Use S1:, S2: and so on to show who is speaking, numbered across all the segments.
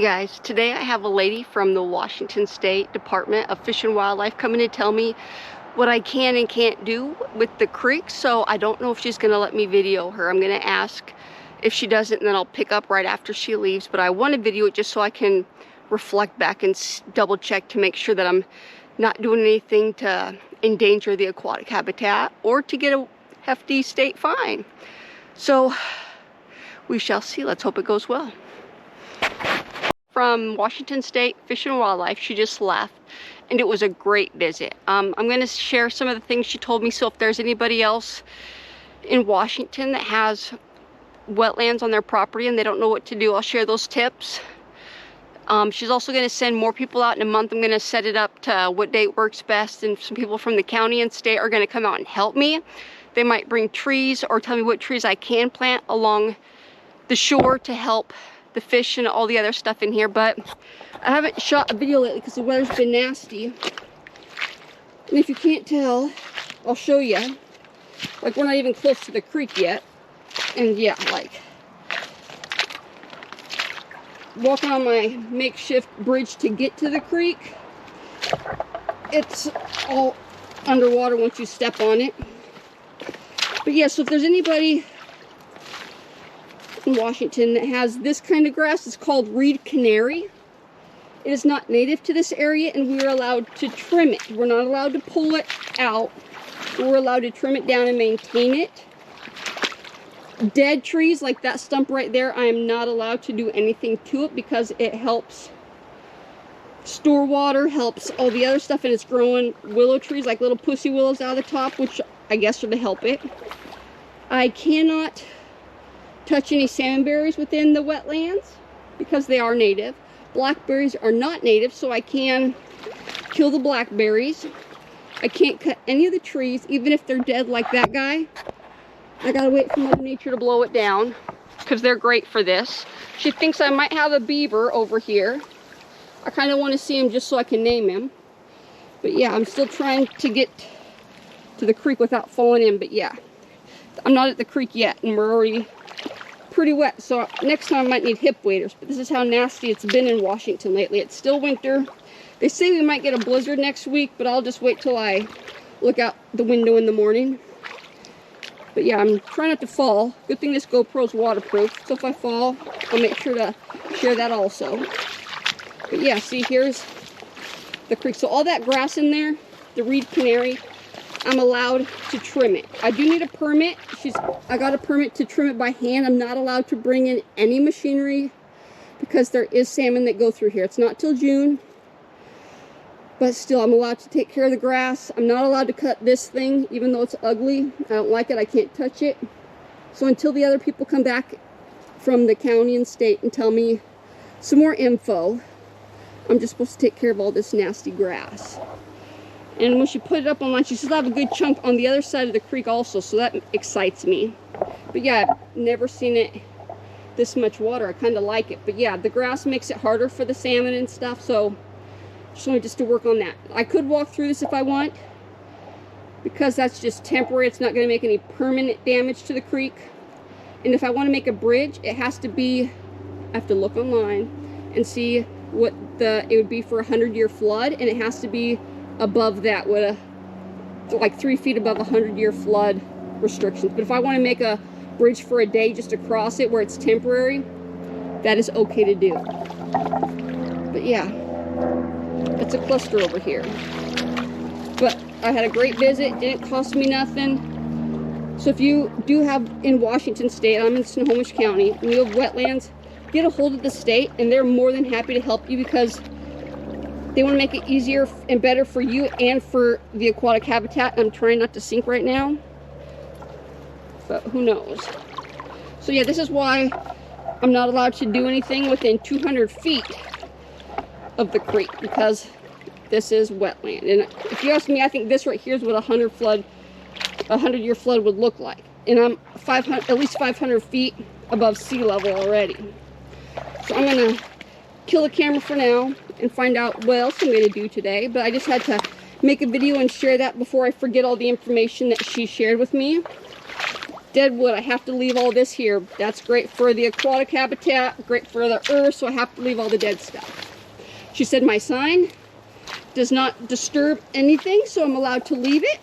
S1: Guys, today I have a lady from the Washington State Department of Fish and Wildlife coming to tell me what I can and can't do with the creek, so I don't know if she's going to let me video her. I'm going to ask if she doesn't, and then I'll pick up right after she leaves, but I want to video it just so I can reflect back and double check to make sure that I'm not doing anything to endanger the aquatic habitat or to get a hefty state fine. So we shall see. Let's hope it goes well. From Washington State Fish and Wildlife, she just left, and it was a great visit. I'm going to share some of the things she told me, so if there's anybody else in Washington that has wetlands on their property and they don't know what to do, I'll share those tips. She's also going to send more people out in a month. I'm going to set it up to what date works best, and some people from the county and state are going to come out and help me. They might bring trees or tell me what trees I can plant along the shore to help the fish and all the other stuff in here. But I haven't shot a video lately because the weather's been nasty. And if you can't tell, I'll show you. Like, we're not even close to the creek yet. And yeah, like, walking on my makeshift bridge to get to the creek, it's all underwater once you step on it. But yeah, so if there's anybody in Washington that has this kind of grass, it's called reed canary. It is not native to this area, and we are allowed to trim it. We're not allowed to pull it out, but we're allowed to trim it down and maintain it. Dead trees like that stump right there, I am not allowed to do anything to it because it helps store water, helps all the other stuff, and it's growing willow trees like little pussy willows out of the top, which I guess are to help it. I cannot touch any salmon berries within the wetlands because they are native. Blackberries are not native, so I can kill the blackberries. I can't cut any of the trees, even if they're dead like that guy. I gotta wait for Mother Nature to blow it down because they're great for this. She thinks I might have a beaver over here. I kind of want to see him just so I can name him. But yeah, I'm still trying to get to the creek without falling in. But yeah, I'm not at the creek yet, and we're already pretty wet, so next time I might need hip waders. But this is how nasty it's been in Washington lately. It's still winter. They say we might get a blizzard next week, but I'll just wait till I look out the window in the morning. But yeah, I'm trying not to fall. Good thing this GoPro's waterproof, so if I fall, I'll make sure to share that also. But yeah, see, here's the creek. So all that grass in there, the reed canary, I'm allowed to trim it. I do need a permit. I got a permit to trim it by hand. I'm not allowed to bring in any machinery because there is salmon that go through here. It's not till June, but still, I'm allowed to take care of the grass. I'm not allowed to cut this thing, even though it's ugly. I don't like it. I can't touch it. So until the other people come back from the county and state and tell me some more info, I'm just supposed to take care of all this nasty grass. And when she put it up online, she says I have a good chunk on the other side of the creek also, so that excites me. But yeah, I've never seen it this much water. I kind of like it. But yeah, the grass makes it harder for the salmon and stuff, so just wanted to work on that. I could walk through this if I want, because that's just temporary. It's not going to make any permanent damage to the creek. And if I want to make a bridge, it has to be, I have to look online and see what it would be for a 100-year flood, and it has to be above that, with like 3 feet above 100-year flood restrictions. But if I want to make a bridge for a day just to cross it where it's temporary, that is okay to do. But yeah, it's a cluster over here. But I had a great visit. Didn't cost me nothing. So if you do have in Washington State, I'm in Snohomish County, and you have wetlands, get a hold of the state, and they're more than happy to help you because they want to make it easier and better for you and for the aquatic habitat. I'm trying not to sink right now, but who knows. So yeah, this is why I'm not allowed to do anything within 200 feet of the creek, because this is wetland. And if you ask me, I think this right here is what a 100-year flood would look like. And I'm at least 500 feet above sea level already. So I'm gonna kill the camera for now and find out what else I'm going to do today. But I just had to make a video and share that before I forget all the information that she shared with me. dead wood. I have to leave all this here. That's great for the aquatic habitat, great for the earth, so I have to leave all the dead stuff. She said my sign does not disturb anything, so I'm allowed to leave it,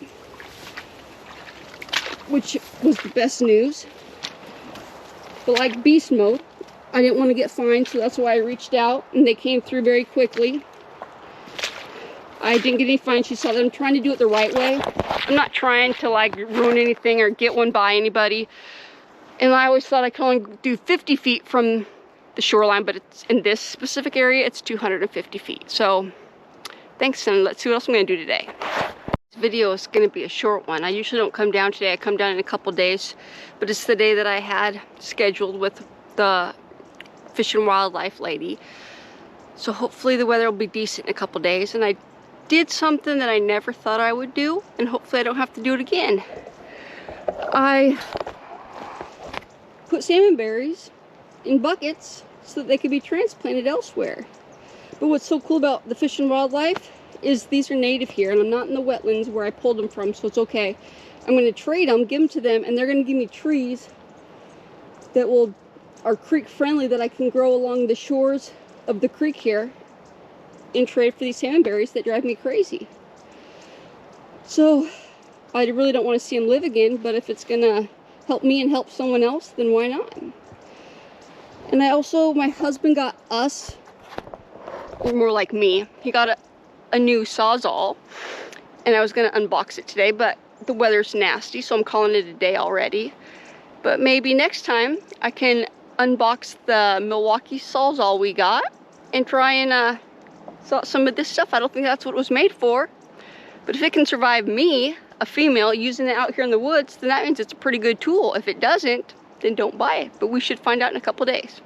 S1: which was the best news. But like beast mode, I didn't want to get fined, so that's why I reached out, and they came through very quickly. I didn't get any fines. She saw that I'm trying to do it the right way. I'm not trying to like ruin anything or get one by anybody. And I always thought I could only do 50 feet from the shoreline, but it's in this specific area, it's 250 feet. So thanks, and let's see what else I'm gonna do today. This video is gonna be a short one. I usually don't come down today. I come down in a couple days, but it's the day that I had scheduled with the Fish and Wildlife lady. So hopefully the weather will be decent in a couple days, and I did something that I never thought I would do, and hopefully I don't have to do it again. I put salmon berries in buckets so that they could be transplanted elsewhere. But what's so cool about the Fish and Wildlife is these are native here, and I'm not in the wetlands where I pulled them from, so it's okay. I'm going to trade them, give them to them, and they're going to give me trees that are creek friendly, that I can grow along the shores of the creek here in trade for these salmon berries that drive me crazy. So I really don't want to see them live again, but if it's gonna help me and help someone else, then why not? And my husband got us, or more like me, he got a new Sawzall, and I was gonna unbox it today, but the weather's nasty, so I'm calling it a day already. But maybe next time I can unbox the Milwaukee Sawzall we got and try and some of this stuff. I don't think that's what it was made for, but if it can survive me, a female, using it out here in the woods, then that means it's a pretty good tool. If it doesn't, then don't buy it, but we should find out in a couple days.